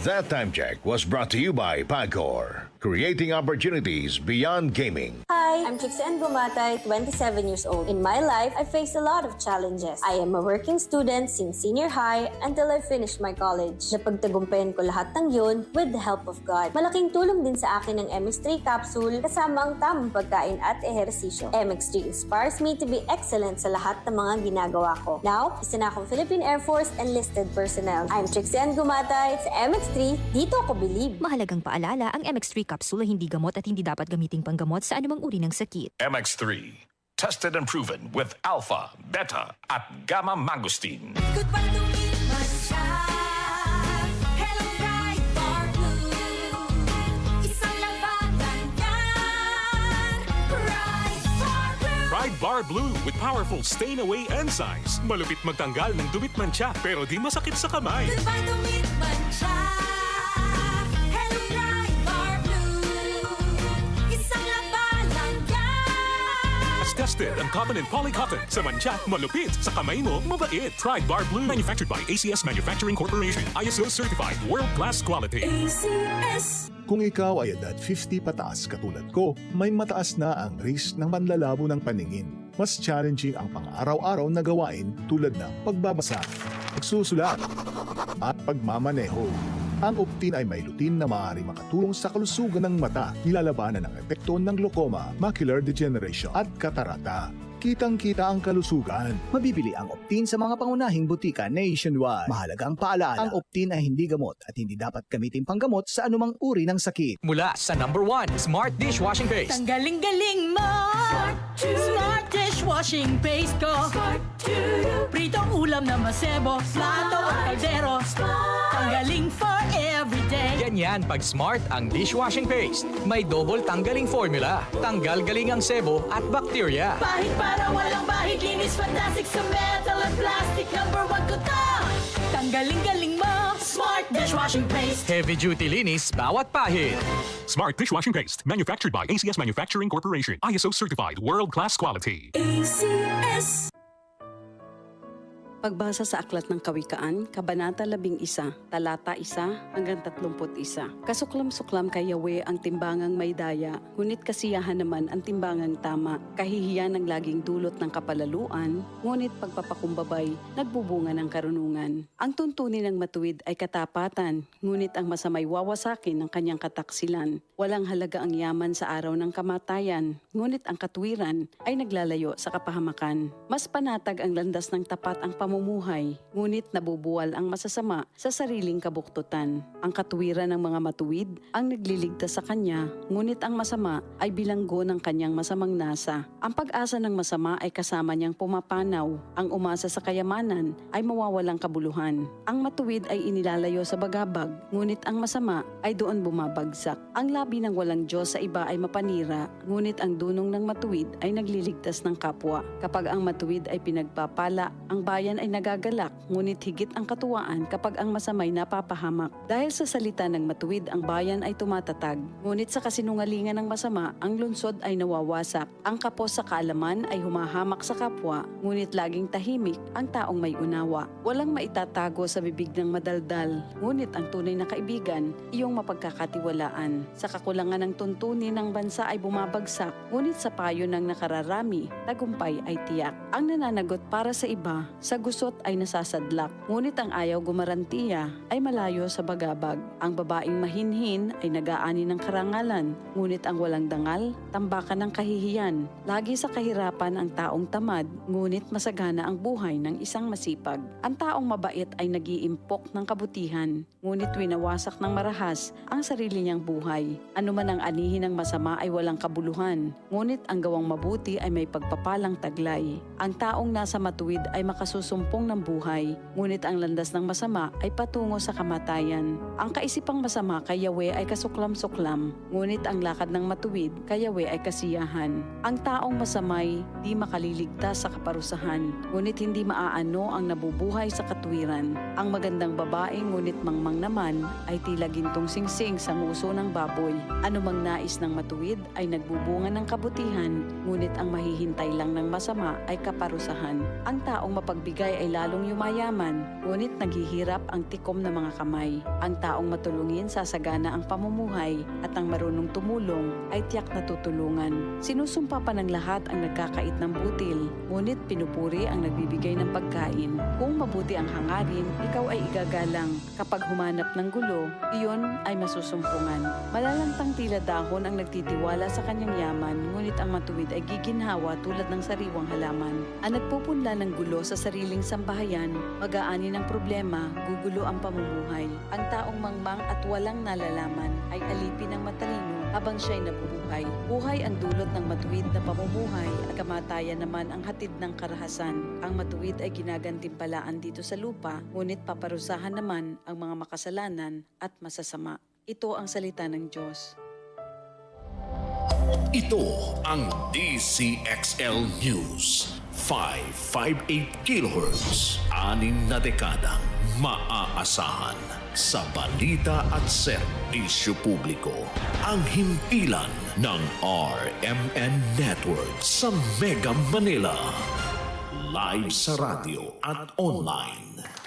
That Time Check was brought to you by Pagcor, creating opportunities beyond gaming. Hi, I'm Trixie Gumatay, 27 years old. In my life, I faced a lot of challenges. I am a working student since senior high until I finished my college. Napagtagumpayan ko lahat ng yun with the help of God. Malaking tulong din sa akin ng MX3 capsule kasama ang tamang pagkain at ehersisyo. MX3 inspires me to be excellent sa lahat ng mga ginagawa ko. Now, isa na akong Philippine Air Force enlisted personnel. I'm Trixie Gumatay sa MX3, dito ako believe. Mahalagang paalala, ang MX3 capsule ay hindi gamot at hindi dapat gamiting panggamot sa anumang uri ng sakit. MX3, tested and proven with alpha, beta, at gamma mangosteen. Goodbye to me, Mancha. Hello, bright bar blue. Isang labanan yan. Bright bar blue. Pride Bar Blue with powerful stain-away enzymes. Malupit magtanggal ng dumit mancha pero di masakit sa kamay. Goodbye to me, Mancha. Hello, bright bar blue. Isang labanan yan. As tested ang cotton and polycotton. Sa mancha, malupit. Sa kamay mo, mabait. Pride Bar Blue. Manufactured by ACS Manufacturing Corporation. ISO certified. World-class quality. ACS. Kung ikaw ay edad 50 pataas katulad ko, may mataas na ang risk ng panlalabo ng paningin. Mas challenging ang pang-araw-araw na gawain tulad ng pagbabasa, pagsusulat, at pagmamaneho. Ang Optin ay may lutin na maaari makatulong sa kalusugan ng mata, nilalabanan ng epekto ng glaucoma, macular degeneration at katarata. Kitang-kita ang kalusugan. Mabibili ang Optin sa mga pangunahing butika nationwide. Mahalagang paalala, ang Optin ay hindi gamot at hindi dapat gamitin panggamot sa anumang uri ng sakit. Mula sa number 1, Smart Dishwashing Paste. Tanggaling-galing mo. Smart dishwashing paste ko. Pritong ulam na masebo. Plato at kaldero. Tanggaling for everyday. Ganyan pag Smart ang dishwashing paste. May double tanggaling formula. Tanggal galing ang sebo at bakterya. Bahid para walang bahid. Linis fantastic sa metal at plastic. Number 1 ko to. Tanggaling-galing mo. Smart dishwashing paste. Heavy duty linis bawat pahid. Smart Dishwashing Paste. Manufactured by ACS Manufacturing Corporation. ISO certified. World-class quality. ACS. Pagbasa sa Aklat ng Kawikaan, Kabanata 11, Talata 1 hanggang 31. Kasuklam-suklam kay Yahweh ang timbangang may daya, ngunit kasiyahan naman ang timbangang tama. Kahihiyan ang laging dulot ng kapalaluan, ngunit pagpapakumbabay, nagbubunga ng karunungan. Ang tuntunin ng matuwid ay katapatan, ngunit ang masamay wawasakin ng kanyang kataksilan. Walang halaga ang yaman sa araw ng kamatayan, ngunit ang katwiran ay naglalayo sa kapahamakan. Mas panatag ang landas ng tapat ang pamumuhay, ngunit nabubuwal ang masasama sa sariling kabuktutan. Ang katuwiran ng mga matuwid ang nagliligtas sa kanya, ngunit ang masama ay bilanggo ng kanyang masamang nasa. Ang pag-asa ng masama ay kasama niyang pumapanaw. Ang umasa sa kayamanan ay mawawalang kabuluhan. Ang matuwid ay inilalayo sa bagabag, ngunit ang masama ay doon bumabagsak. Ang labi ng walang Diyos sa iba ay mapanira, ngunit ang dunong ng matuwid ay nagliligtas ng kapwa. Kapag ang matuwid ay pinagpapala, ang bayan ay nagagalak, ngunit higit ang katuwaan kapag ang masamay napapahamak. Dahil sa salita ng matuwid, ang bayan ay tumatatag, ngunit sa kasinungalingan ng masama, ang lungsod ay nawawasak. Ang kapos sa kaalaman ay humahamak sa kapwa, ngunit laging tahimik ang taong may unawa. Walang maitatago sa bibig ng madaldal, ngunit ang tunay na kaibigan, iyong mapagkakatiwalaan. Sa kakulangan ng tuntunin ng bansa ay bumabagsak, ngunit sa payo ng nakararami, tagumpay ay tiyak. Ang nananagot para sa iba, sa gusot ay nasasadlak, ngunit ang ayaw gumarantiya ay malayo sa bagabag. Ang babaeng mahinhin ay nag-aani ng karangalan, ngunit ang walang dangal, tambakan ng kahihiyan. Lagi sa kahirapan ang taong tamad, ngunit masagana ang buhay ng isang masipag. Ang taong mabait ay nag-iimpok ng kabutihan, ngunit winawasak ng marahas ang sarili niyang buhay. Ano man ang anihin ng masama ay walang kabuluhan, ngunit ang gawang mabuti ay may pagpapalang taglay. Ang taong nasa matuwid ay makasusumpong ng buhay, ngunit ang landas ng masama ay patungo sa kamatayan. Ang kaisipang masama kay Yahweh ay kasuklam-suklam, ngunit ang lakad ng matuwid kay Yahweh ay kasiyahan. Ang taong masamay di makaliligtas sa kaparusahan, ngunit hindi maaano ang nabubuhay sa katwiran. Ang magandang babae ngunit mangmang naman ay tila gintong singsing sa nguso ng baboy. Anumang nais ng matuwid ay nagbubunga ng kabutihan, ngunit ang mahihintay lang ng masama ay kaparusahan. Ang taong mapagbigay kulay ay lalong yumayaman, ngunit naghihirap ang tikom ng mga kamay. Ang taong matulungin sasagana ang pamumuhay at ang marunong tumulong ay tiyak na tutulungan. Sinusumpa pa ng lahat ang nagkakait ng butil, ngunit pinupuri ang nagbibigay ng pagkain. Kung mabuti ang hangarin, ikaw ay igagalang. Kapag humanap ng gulo, iyon ay masusumpungan. Malalantang tila dahon ang nagtitiwala sa kanyang yaman, ngunit ang matuwid ay giginhawa tulad ng sariwang halaman. Ang nagpupunla ng gulo sa sariling sambahayan, mag-aani ng problema, gugulo ang pamumuhay. Ang taong mangmang at walang nalalaman ay alipin ng matalino habang siya'y nabubuhay. Buhay ang dulot ng matuwid na pamumuhay at kamatayan naman ang hatid ng karahasan. Ang matuwid ay ginagantimpalaan dito sa lupa, ngunit paparusahan naman ang mga makasalanan at masasama. Ito ang salita ng Diyos. Ito ang DCXL News. 558 kHz. 6 na dekadang maaasahan sa balita at serbisyo publiko. Ang himpilan ng RMN Network sa Mega Manila. Live sa radyo at online.